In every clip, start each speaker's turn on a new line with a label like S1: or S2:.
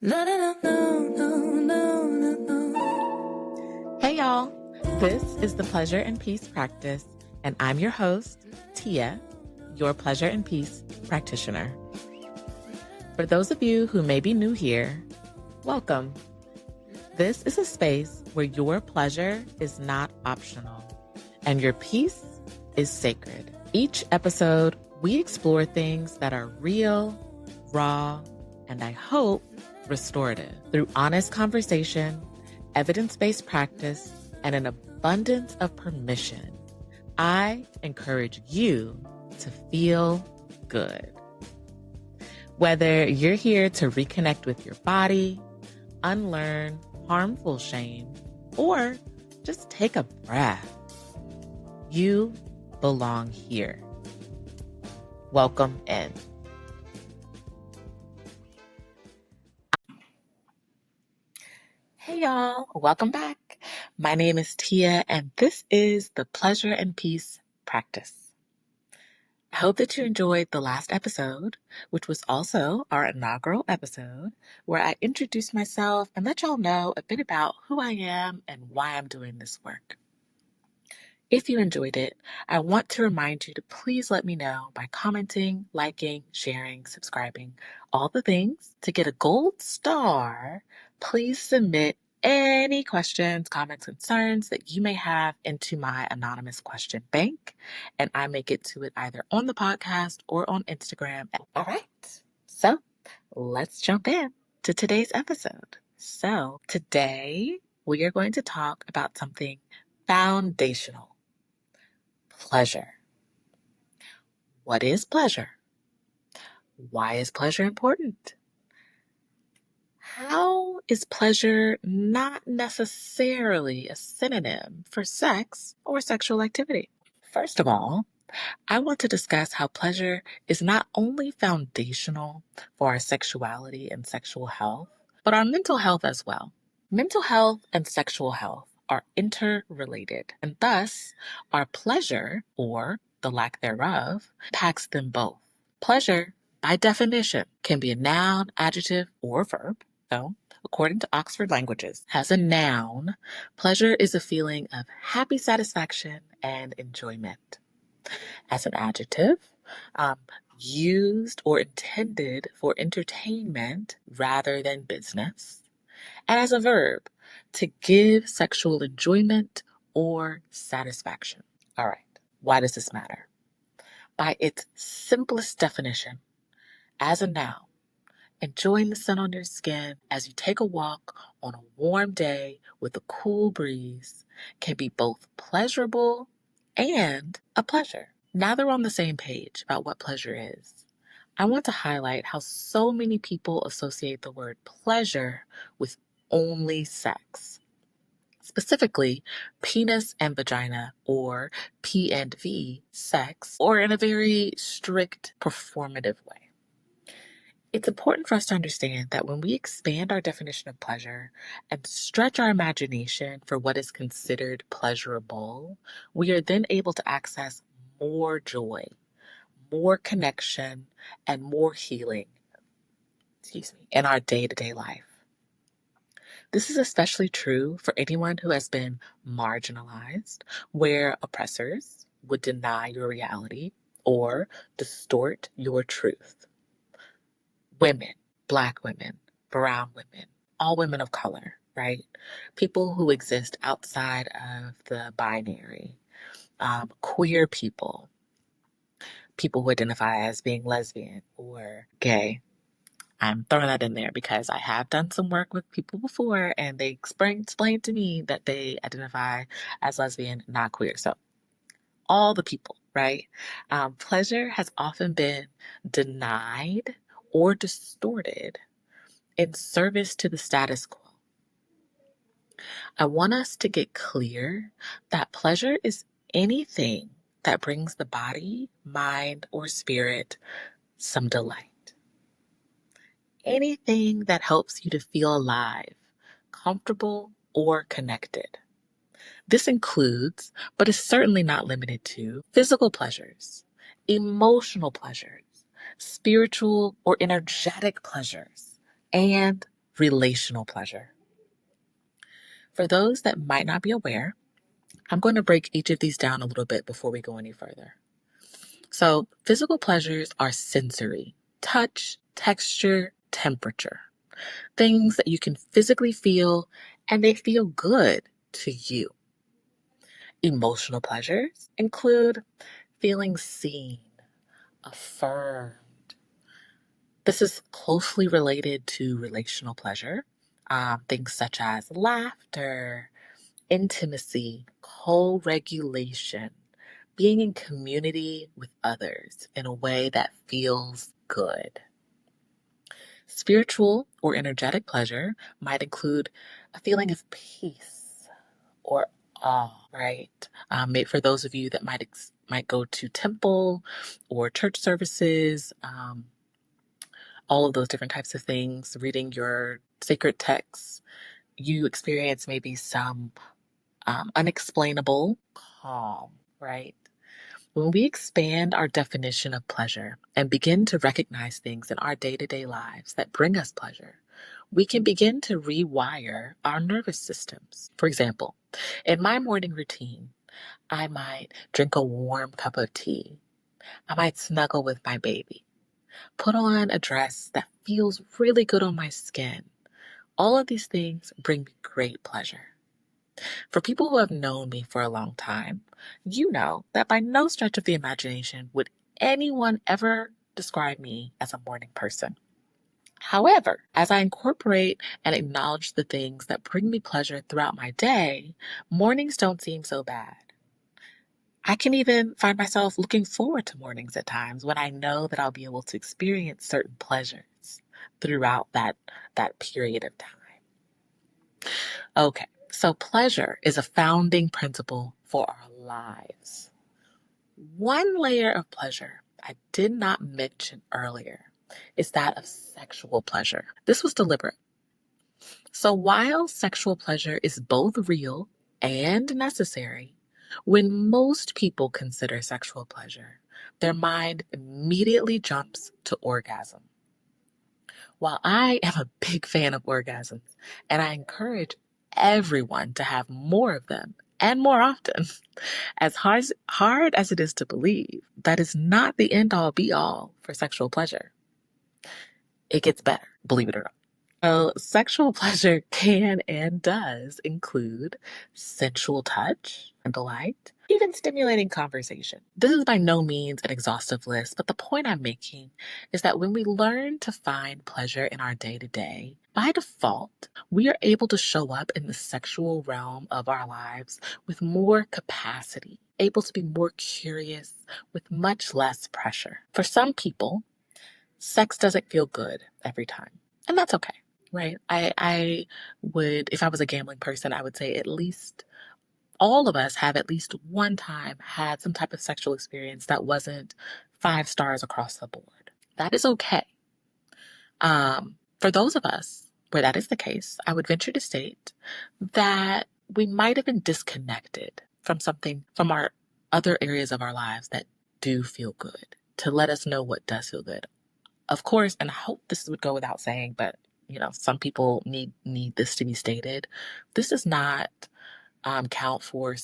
S1: No, no, no, no, no, no, no.
S2: Hey y'all, this is the Pleasure and Peace Practice, and I'm your host, Tia, your Pleasure and Peace practitioner. For those of you who may be new here, welcome. This is a space where your pleasure is not optional and your peace is sacred. Each episode, we explore things that are real, raw, and I hope restorative. Through honest conversation, evidence-based practice, and an abundance of permission, I encourage you to feel good. Whether you're here to reconnect with your body, unlearn harmful shame, or just take a breath, you belong here. Welcome in. Hey y'all, welcome back. My name is Tia, and this is the Pleasure and Peace Practice. I hope that you enjoyed the last episode, which was also our inaugural episode, where I introduced myself and let y'all know a bit about who I am and why I'm doing this work. If you enjoyed it, I want to remind you to please let me know by commenting, liking, sharing, subscribing, all the things. To get a gold star, please submit any questions, comments, concerns that you may have into my anonymous question bank, and I may get to it either on the podcast or on Instagram. All right, so let's jump in to today's episode. So today we are going to talk about something foundational. Pleasure. What is pleasure? Why is pleasure important? How is pleasure not necessarily a synonym for sex or sexual activity? First of all, I want to discuss how pleasure is not only foundational for our sexuality and sexual health, but our mental health as well. Mental health and sexual health are interrelated, and thus our pleasure, or the lack thereof, impacts them both. Pleasure, by definition, can be a noun, adjective, or verb. So, according to Oxford Languages, as a noun, pleasure is a feeling of happy satisfaction and enjoyment. As an adjective, used or intended for entertainment rather than business. And as a verb, to give sexual enjoyment or satisfaction. All right, why does this matter? By its simplest definition, as a noun, enjoying the sun on your skin as you take a walk on a warm day with a cool breeze can be both pleasurable and a pleasure. Now that we're on the same page about what pleasure is, I want to highlight how so many people associate the word pleasure with only sex. Specifically, penis and vagina, or P and V sex, or in a very strict performative way. It's important for us to understand that when we expand our definition of pleasure and stretch our imagination for what is considered pleasurable, we are then able to access more joy, more connection, and more healing, in our day-to-day life. This is especially true for anyone who has been marginalized, where oppressors would deny your reality or distort your truth. Women, Black women, brown women, all women of color, right? People who exist outside of the binary, queer people, people who identify as being lesbian or gay. I'm throwing that in there because I have done some work with people before and they explained to me that they identify as lesbian, not queer. So all the people, right? Pleasure has often been denied or distorted in service to the status quo. I want us to get clear that pleasure is anything that brings the body, mind, or spirit some delight. Anything that helps you to feel alive, comfortable, or connected. This includes, but is certainly not limited to, physical pleasures, emotional pleasures, spiritual or energetic pleasures, and relational pleasure. For those that might not be aware, I'm going to break each of these down a little bit before we go any further. So, physical pleasures are sensory: touch, texture, temperature. Things that you can physically feel and they feel good to you. Emotional pleasures include feeling seen, affirmed. This is closely related to relational pleasure. Things such as laughter, intimacy, co-regulation, being in community with others in a way that feels good. Spiritual or energetic pleasure might include a feeling of peace or awe, right? For those of you that might go to temple or church services, all of those different types of things, reading your sacred texts, you experience maybe some unexplainable calm, right? When we expand our definition of pleasure and begin to recognize things in our day-to-day lives that bring us pleasure, we can begin to rewire our nervous systems. For example, in my morning routine, I might drink a warm cup of tea. I might snuggle with my baby, put on a dress that feels really good on my skin. All of these things bring me great pleasure. For people who have known me for a long time, you know that by no stretch of the imagination would anyone ever describe me as a morning person. However, as I incorporate and acknowledge the things that bring me pleasure throughout my day, mornings don't seem so bad. I can even find myself looking forward to mornings at times when I know that I'll be able to experience certain pleasures throughout that period of time. Okay, so pleasure is a founding principle for our lives. One layer of pleasure I did not mention earlier is that of sexual pleasure. This was deliberate. So while sexual pleasure is both real and necessary, when most people consider sexual pleasure, their mind immediately jumps to orgasm. While I am a big fan of orgasms, and I encourage everyone to have more of them and more often, as hard as it is to believe, that is not the end all be all for sexual pleasure. It gets better, believe it or not. So, sexual pleasure can and does include sensual touch and delight, even stimulating conversation. This is by no means an exhaustive list, but the point I'm making is that when we learn to find pleasure in our day to day, by default, we are able to show up in the sexual realm of our lives with more capacity, able to be more curious with much less pressure. For some people, sex doesn't feel good every time, and that's okay. Right. I would, if I was a gambling person, I would say at least all of us have at least one time had some type of sexual experience that wasn't 5 stars across the board. That is okay. For those of us where that is the case, I would venture to state that we might have been disconnected from something from our other areas of our lives that do feel good to let us know what does feel good. Of course, and I hope this would go without saying, but some people need this to be stated. This does not count for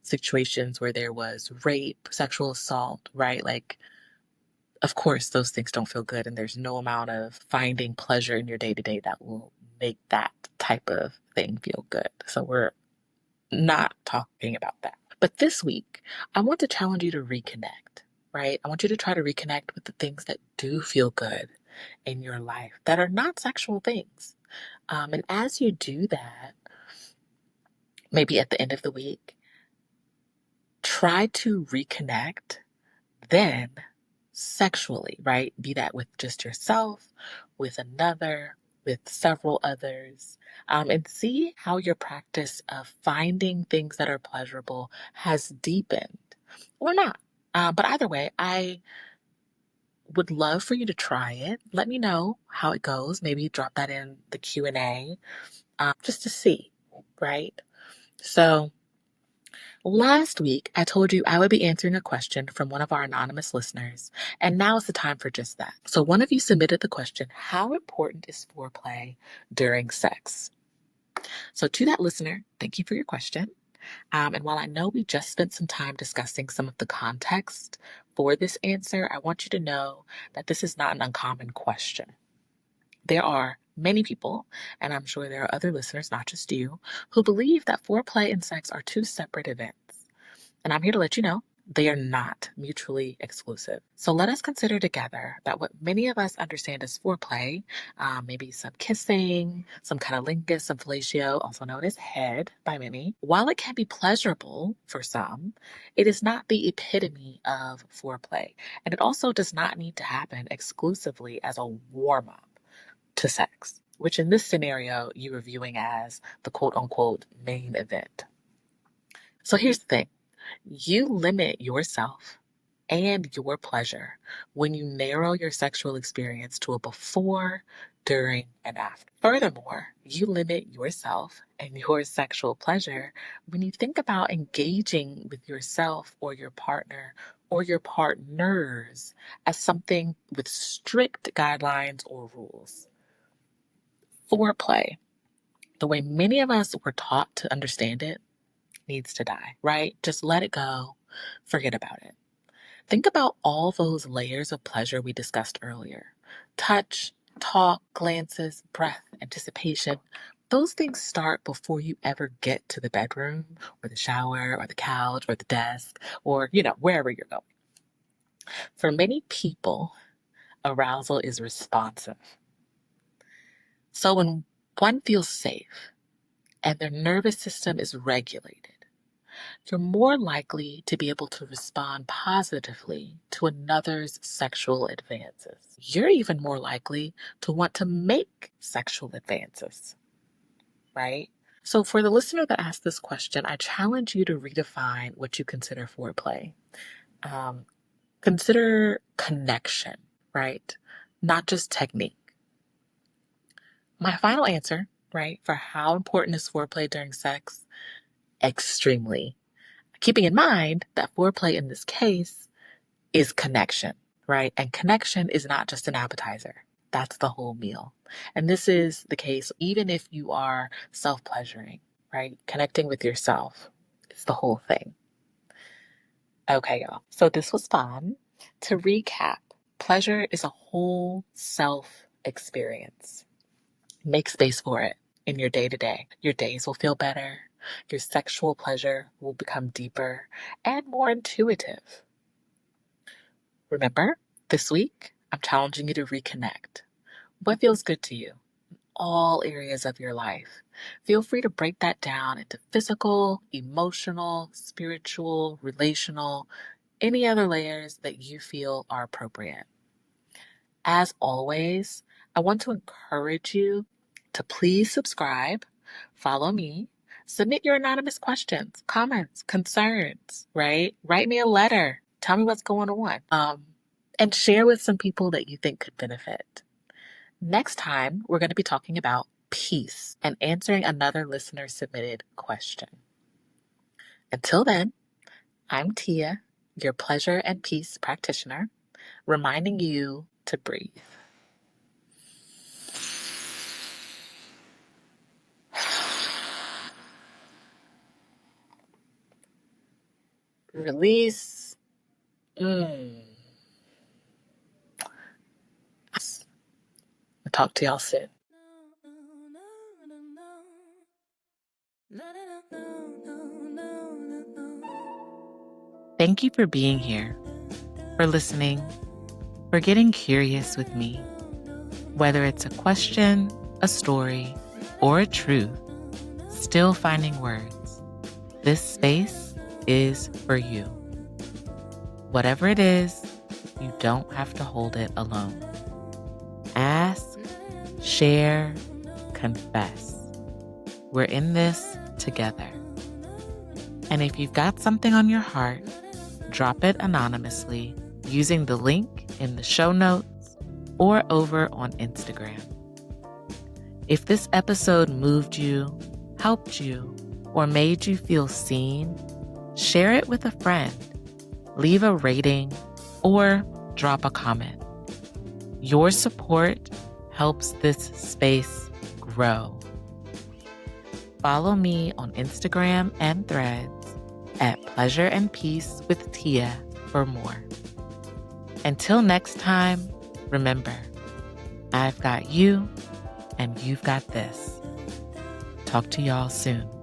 S2: situations where there was rape, sexual assault, right? Like, of course, those things don't feel good, and there's no amount of finding pleasure in your day to day that will make that type of thing feel good. So we're not talking about that. But this week, I want to challenge you to reconnect, right? I want you to try to reconnect with the things that do feel good in your life that are not sexual things. And as you do that, maybe at the end of the week, try to reconnect then sexually, right? Be that with just yourself, with another, with several others, and see how your practice of finding things that are pleasurable has deepened or not. But either way, I would love for you to try it. Let me know how it goes. Maybe drop that in the Q&A, just to see, right? So Last week, I told you I would be answering a question from one of our anonymous listeners, and now is the time for just that. So one of you submitted the question, how important is foreplay during sex? So to that listener, thank you for your question. And while I know we just spent some time discussing some of the context for this answer, I want you to know that this is not an uncommon question. There are many people, and I'm sure there are other listeners, not just you, who believe that foreplay and sex are two separate events. And I'm here to let you know they are not mutually exclusive. So let us consider together that what many of us understand as foreplay, maybe some kissing, some cunnilingus, some fellatio, also known as head by many, while it can be pleasurable for some, it is not the epitome of foreplay. And it also does not need to happen exclusively as a warm-up to sex, which in this scenario you are viewing as the quote-unquote main event. So here's the thing. You limit yourself and your pleasure when you narrow your sexual experience to a before, during, and after. Furthermore, you limit yourself and your sexual pleasure when you think about engaging with yourself or your partner or your partners as something with strict guidelines or rules. Foreplay, the way many of us were taught to understand it, needs to die, right? Just let it go. Forget about it. Think about all those layers of pleasure we discussed earlier. Touch, talk, glances, breath, anticipation. Those things start before you ever get to the bedroom or the shower or the couch or the desk or, wherever you're going. For many people, arousal is responsive. So when one feels safe and their nervous system is regulated, you're more likely to be able to respond positively to another's sexual advances. You're even more likely to want to make sexual advances, right? So for the listener that asked this question, I challenge you to redefine what you consider foreplay. Consider connection, right? Not just technique. My final answer, right, for how important is foreplay during sex? Extremely. Keeping in mind that foreplay in this case is connection, right? And connection is not just an appetizer. That's the whole meal. And this is the case even if you are self-pleasuring, right? Connecting with yourself is the whole thing. Okay, y'all. So this was fun. To recap, pleasure is a whole self experience. Make space for it in your day-to-day. Your days will feel better. Your sexual pleasure will become deeper and more intuitive. Remember, this week, I'm challenging you to reconnect. What feels good to you? All areas of your life. Feel free to break that down into physical, emotional, spiritual, relational, any other layers that you feel are appropriate. As always, I want to encourage you to please subscribe, follow me, submit your anonymous questions, comments, concerns, right? Write me a letter. Tell me what's going on. And share with some people that you think could benefit. Next time, we're going to be talking about peace and answering another listener submitted question. Until then, I'm Tia, your pleasure and peace practitioner, reminding you to breathe. Release. I'll talk to y'all soon. Thank you for being here, for listening, for getting curious with me. Whether it's a question, a story, or a truth, still finding words, this space is for you. Whatever it is, you don't have to hold it alone. Ask, share, confess. We're in this together. And if you've got something on your heart, drop it anonymously using the link in the show notes or over on Instagram. If this episode moved you, helped you, or made you feel seen, Share it with a friend, leave a rating, or drop a comment. Your support helps this space grow. Follow me on Instagram and Threads at Pleasure and Peace with Tia for more. Until next time, remember, I've got you and you've got this. Talk to y'all soon.